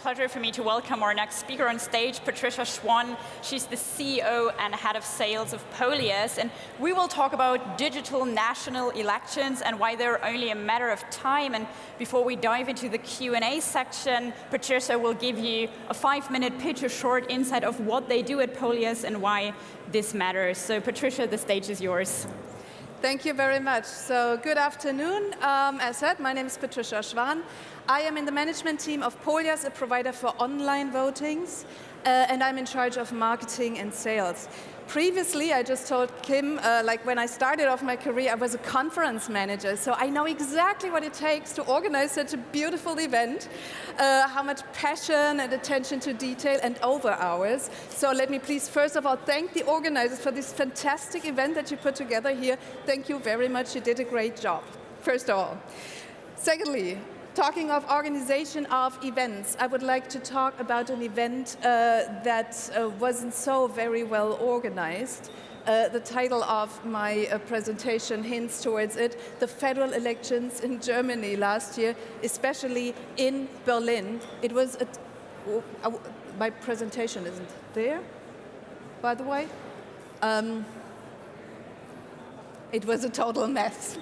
pleasure for me to welcome our next speaker on stage, Patricia Schwan. She's the CEO and head of sales of POLYAS, and we will talk about digital national elections and why they're only a matter of time. And before we dive into the Q&A section, Patricia will give you a 5-minute pitch, a short insight of what they do at POLYAS and why this matters. So Patricia, the stage is yours. Thank you very much. So good afternoon. As said, my name is Patricia Schwan. I am in the management team of POLYAS, a provider for online votings, and I'm in charge of marketing and sales. Previously, I just told Kim, when I started off my career, I was a conference manager, so I know exactly what it takes to organize such a beautiful event, how much passion and attention to detail and over hours. So let me please, first of all, thank the organizers for this fantastic event that you put together here. Thank you very much. You did a great job, first of all. Secondly, talking of organization of events, I would like to talk about an event that wasn't so very well organized. The title of my presentation hints towards it. The federal elections in Germany last year, especially in Berlin. It was my presentation isn't there, by the way. It was a total mess.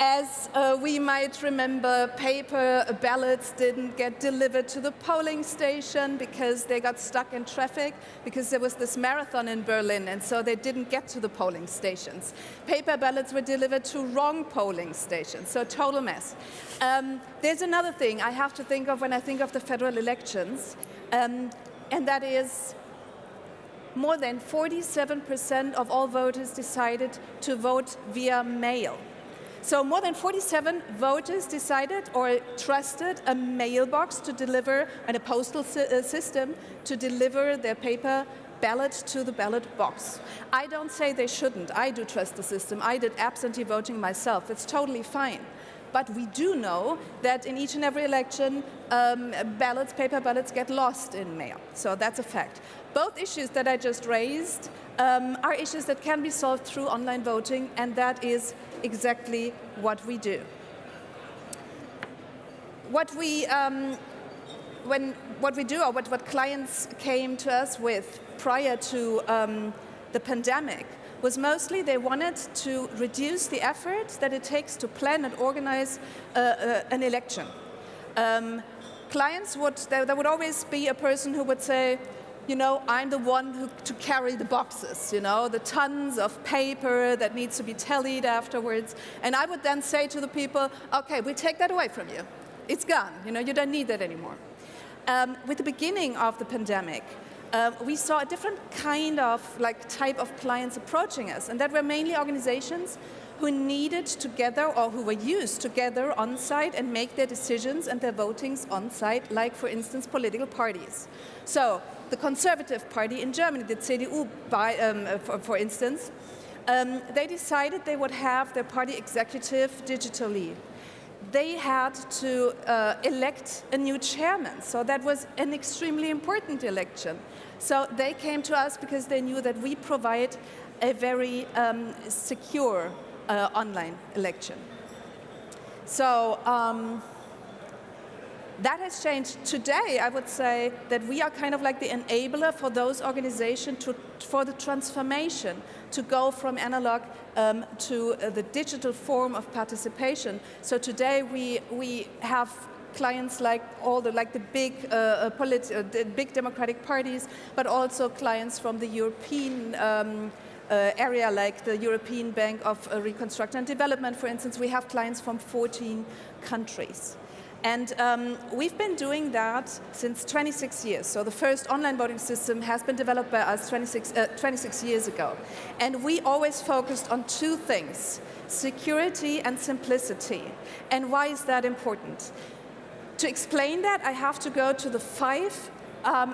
As we might remember, paper ballots didn't get delivered to the polling station because they got stuck in traffic because there was this marathon in Berlin, and so they didn't get to the polling stations. Paper ballots were delivered to wrong polling stations, so total mess. There's another thing I have to think of when I think of the federal elections, and that is more than 47% of all voters decided to vote via mail. So more than 47 voters decided or trusted a mailbox to deliver and a postal system to deliver their paper ballot to the ballot box. I don't say they shouldn't. I do trust the system. I did absentee voting myself. It's totally fine. But we do know that in each and every election, paper ballots get lost in mail. So that's a fact. Both issues that I just raised are issues that can be solved through online voting, and that is exactly what we do. What we do, or what clients came to us with prior to the pandemic, was mostly they wanted to reduce the effort that it takes to plan and organize an election. Clients there would always be a person who would say, you know, I'm the one to carry the boxes, you know, the tons of paper that needs to be tallied afterwards. And I would then say to the people, okay, we take that away from you. It's gone, you know, you don't need that anymore. With the beginning of the pandemic, we saw a different kind of type of clients approaching us, and that were mainly organizations who needed to gather, or who were used to gather on site and make their decisions and their votings on site, like for instance political parties. So the Conservative Party in Germany, the CDU, for instance, they decided they would have their party executive digitally. They had to elect a new chairman, so that was an extremely important election. So they came to us because they knew that we provide a very secure online election. So that has changed. Today, I would say that we are kind of like the enabler for those organizations for the transformation to go from analog to the digital form of participation. So today we have clients like the big democratic parties, but also clients from the European area, like the European Bank of Reconstruction and Development, for instance. We have clients from 14 countries. And we've been doing that since 26 years. So the first online voting system has been developed by us 26 years ago. And we always focused on two things: security and simplicity. And why is that important? To explain that, I have to go to the 5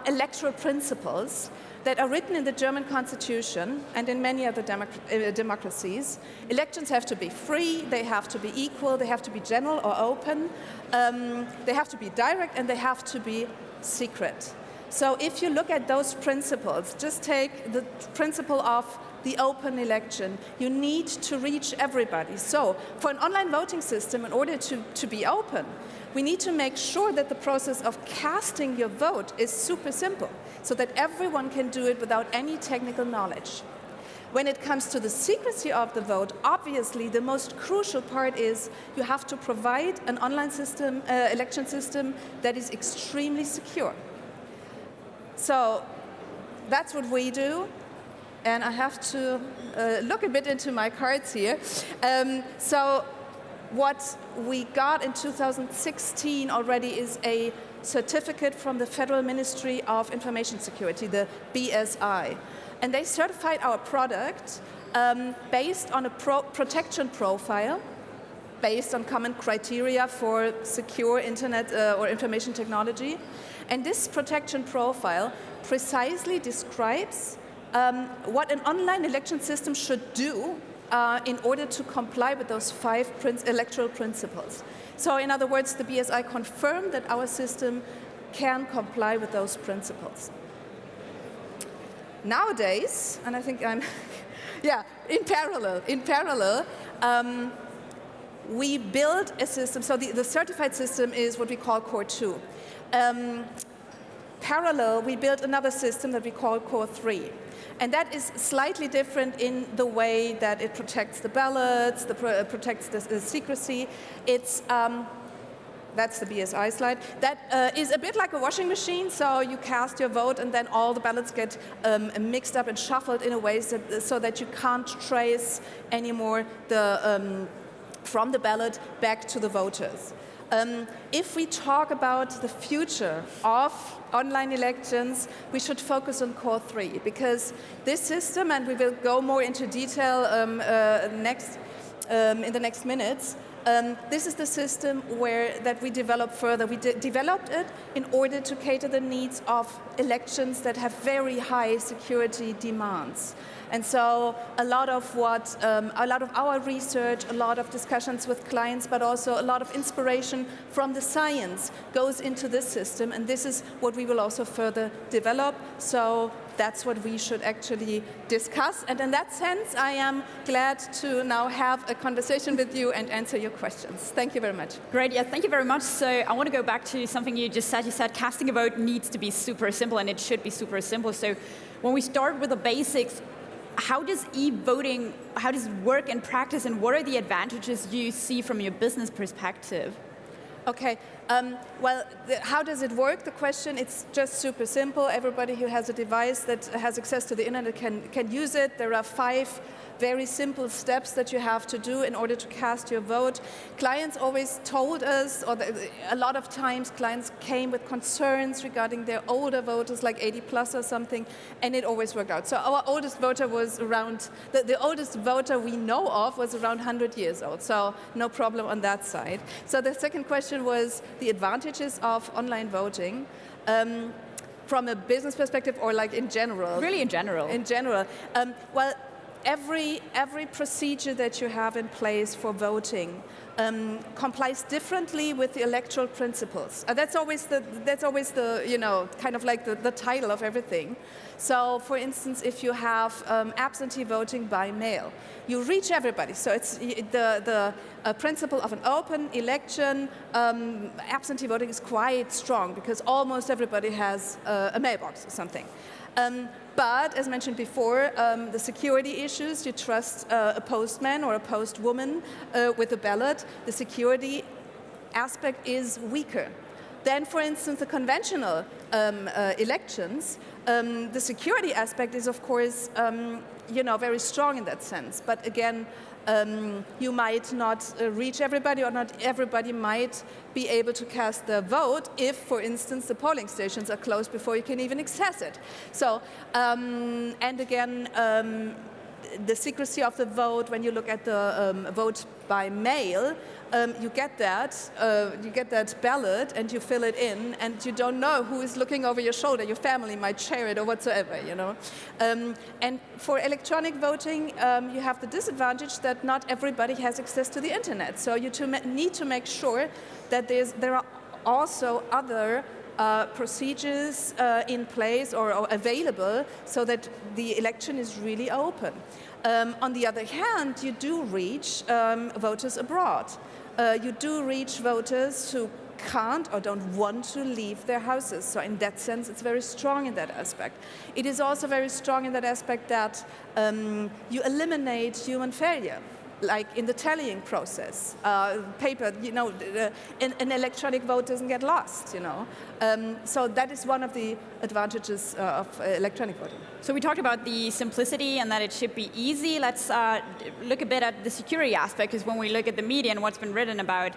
electoral principles that are written in the German Constitution and in many other democracies. Elections have to be free, they have to be equal, they have to be general or open, they have to be direct, and they have to be secret. So if you look at those principles, just take the principle of the open election. You need to reach everybody. So for an online voting system, in order to be open, we need to make sure that the process of casting your vote is super simple, so that everyone can do it without any technical knowledge. When it comes to the secrecy of the vote, obviously the most crucial part is you have to provide an online system, election system that is extremely secure. So that's what we do. And I have to look a bit into my cards here. So what we got in 2016 already is a certificate from the Federal Ministry of Information Security, the BSI. And they certified our product based on a protection profile, based on common criteria for secure internet or information technology. And this protection profile precisely describes what an online election system should do in order to comply with those 5 electoral principles. So in other words, the BSI confirmed that our system can comply with those principles. Nowadays, and I think I'm, in parallel, we build a system. So the certified system is what we call Core 2. Parallel, we built another system that we call Core 3. And that is slightly different in the way that it protects the ballots, protects the secrecy. It's, that's the BSI slide. That is a bit like a washing machine, so you cast your vote and then all the ballots get mixed up and shuffled in a way so that you can't trace anymore from the ballot back to the voters. If we talk about the future of online elections, we should focus on Core 3, because this system, and we will go more into detail in the next minutes, this is the system that we develop further. We developed it in order to cater the needs of elections that have very high security demands. And so a lot of our research, a lot of discussions with clients, but also a lot of inspiration from the science goes into this system, and this is what we will also further develop. So that's what we should actually discuss. And in that sense, I am glad to now have a conversation with you and answer your questions. Thank you very much. Great, yeah, thank you very much. So I want to go back to something you just said. You said casting a vote needs to be super simple, and it should be super simple. So when we start with the basics, how does e-voting, how does it work in practice, and what are the advantages you see from your business perspective? Okay, well, how does it work? The question, it's just super simple. Everybody who has a device that has access to the internet can use it. There are 5 very simple steps that you have to do in order to cast your vote. Clients always told us, or a lot of times clients came with concerns regarding their older voters, like 80 plus or something, and it always worked out. So our oldest voter was around, the oldest voter we know of was around 100 years old, so no problem on that side. So the second question was the advantages of online voting. From a business perspective, or like in general? Really in general. In general. Well, every procedure that you have in place for voting complies differently with the electoral principles. That's always the kind of like the title of everything. So, for instance, if you have absentee voting by mail, you reach everybody. So it's the principle of an open election. Absentee voting is quite strong because almost everybody has a mailbox or something. But, as mentioned before, the security issues, you trust a postman or a postwoman with a ballot. The security aspect is weaker. Then, for instance, the conventional elections, the security aspect is, of course, very strong in that sense. But again, you might not reach everybody, or not everybody might be able to cast their vote if, for instance, the polling stations are closed before you can even access it. So, and again, the secrecy of the vote, when you look at the vote by mail, you get that ballot and you fill it in, and you don't know who is looking over your shoulder. Your family might share it or whatsoever, And for electronic voting, you have the disadvantage that not everybody has access to the internet. So you need to make sure that there are also other procedures in place or available so that the election is really open. On the other hand, you do reach voters abroad. You do reach voters who can't or don't want to leave their houses. So in that sense, it's very strong in that aspect. It is also very strong in that aspect that you eliminate human failure, like in the tallying process. Paper, an electronic vote doesn't get lost, So that is one of the advantages of electronic voting. So we talked about the simplicity and that it should be easy. Let's look a bit at the security aspect, because when we look at the media and what's been written about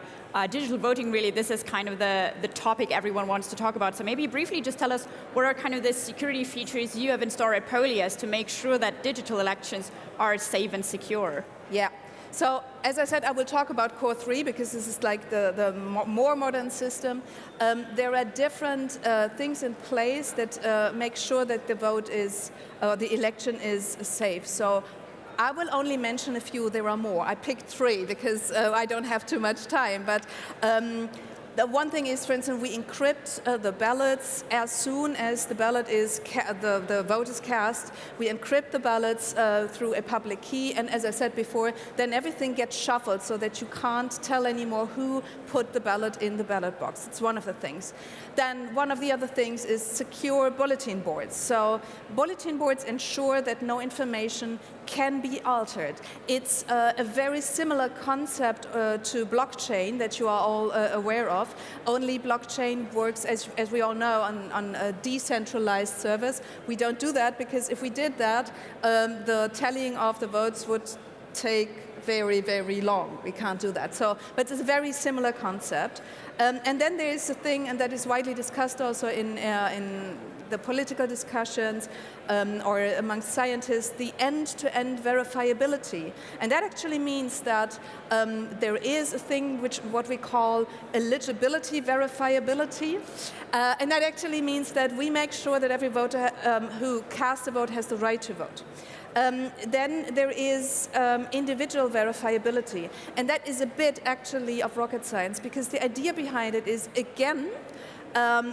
digital voting, really this is kind of the topic everyone wants to talk about. So maybe briefly just tell us what are kind of the security features you have installed at POLYAS to make sure that digital elections are safe and secure. Yeah. So, as I said, I will talk about Core 3 because this is like the more modern system. There are different things in place that make sure that the vote is, the election is safe. So, I will only mention a few. There are more. I picked 3 because I don't have too much time. But the one thing is, for instance, we encrypt the ballots as soon as the ballot is the vote is cast. We encrypt the ballots through a public key, and as I said before, then everything gets shuffled so that you can't tell anymore who put the ballot in the ballot box. It's one of the things. Then one of the other things is secure bulletin boards. So bulletin boards ensure that no information can be altered. It's a very similar concept to blockchain that you are all aware of. Only blockchain works, as we all know, on decentralized servers. We don't do that because if we did that, the tallying of the votes would take very, very long. We can't do that. So, but it's a very similar concept. And then there is a thing, and that is widely discussed also in the political discussions or among scientists, the end-to-end verifiability. And that actually means that there is a thing what we call eligibility verifiability. And that actually means that we make sure that every voter who casts a vote has the right to vote. Then there is individual verifiability. And that is a bit actually of rocket science, because the idea behind it is, again,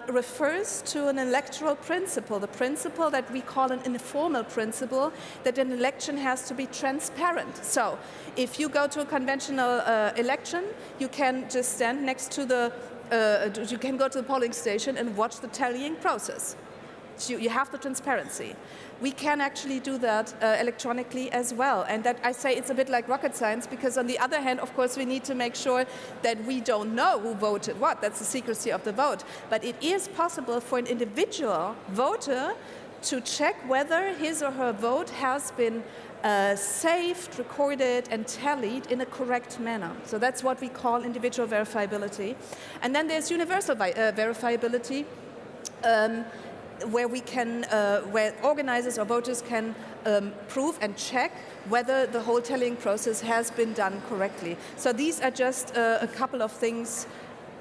refers to an electoral principle, the principle that we call an informal principle, that an election has to be transparent. So if you go to a conventional election, you can just stand next to you can go to the polling station and watch the tallying process. So you have the transparency. We can actually do that electronically as well. And that, I say, it's a bit like rocket science, because on the other hand, of course, we need to make sure that we don't know who voted what. That's the secrecy of the vote. But it is possible for an individual voter to check whether his or her vote has been saved, recorded, and tallied in a correct manner. So that's what we call individual verifiability. And then there's universal verifiability, where we can, where organizers or voters can prove and check whether the whole tallying process has been done correctly. So these are just a couple of things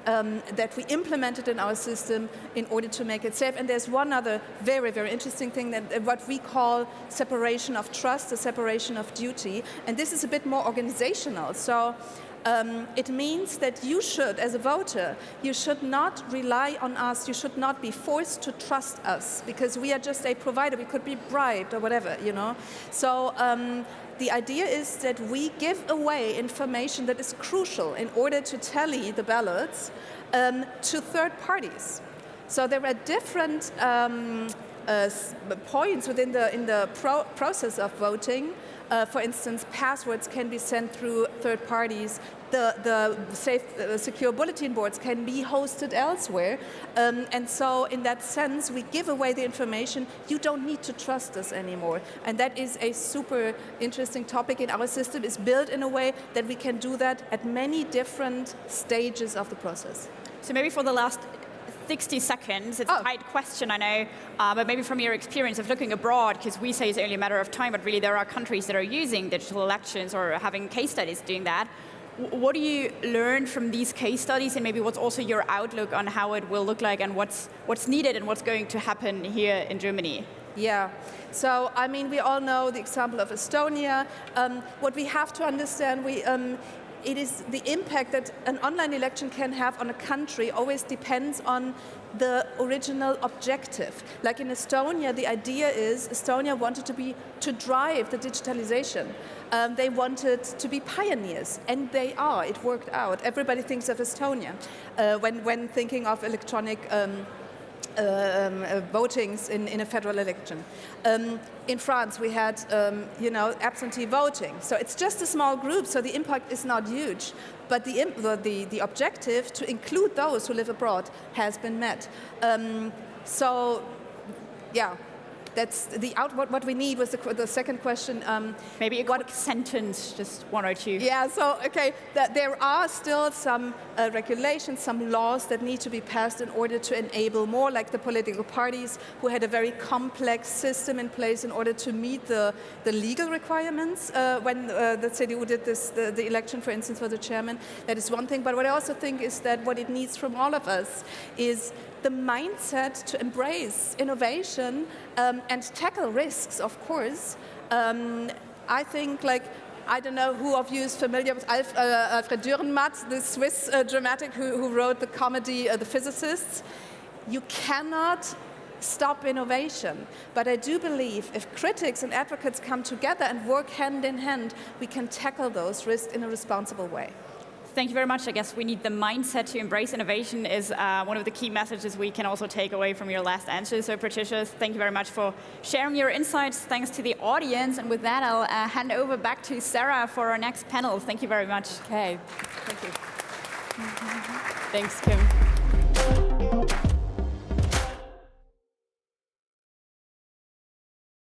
that we implemented in our system in order to make it safe. And there's one other very, very interesting thing, that what we call separation of trust, the separation of duty. And this is a bit more organizational. So it means that you should, as a voter, you should not rely on us, you should not be forced to trust us, because we are just a provider, we could be bribed or whatever, So the idea is that we give away information that is crucial in order to tally the ballots to third parties. So there are different points within the process of voting. For instance, passwords can be sent through third parties. The secure bulletin boards can be hosted elsewhere. And so in that sense, we give away the information. You don't need to trust us anymore. And that is a super interesting topic in our system. It's built in a way that we can do that at many different stages of the process. So maybe for the last 60 seconds. It's a tight question, I know, but maybe from your experience of looking abroad, because we say it's only a matter of time, but really there are countries that are using digital elections or having case studies doing that. What do you learn from these case studies, and maybe what's also your outlook on how it will look like and what's needed and what's going to happen here in Germany? Yeah, so I mean, we all know the example of Estonia. What we have to understand, it is the impact that an online election can have on a country always depends on the original objective. Like in Estonia, the idea is Estonia wanted to drive the digitalization. They wanted to be pioneers, and they are. It worked out. Everybody thinks of Estonia when thinking of electronic votings in a federal election. In France, we had absentee voting. So it's just a small group, so the impact is not huge. But the objective to include those who live abroad has been met. That's what we need was the second question. Maybe a quick sentence, just one or two. Yeah, so, okay, there are still some regulations, some laws that need to be passed in order to enable more, like the political parties who had a very complex system in place in order to meet the legal requirements when the CDU did the election, for instance, for the chairman. That is one thing. But what I also think is that what it needs from all of us is the mindset to embrace innovation and tackle risks, of course. I think, I don't know who of you is familiar with Alfred Dürrenmatt, the Swiss dramatic who wrote the comedy The Physicists. You cannot stop innovation, but I do believe if critics and advocates come together and work hand in hand, we can tackle those risks in a responsible way. Thank you very much. I guess we need the mindset to embrace innovation is one of the key messages we can also take away from your last answer. So Patricia, thank you very much for sharing your insights. Thanks to the audience. And with that, I'll hand over back to Sarah for our next panel. Thank you very much. Okay. Thank you. Thanks, Kim.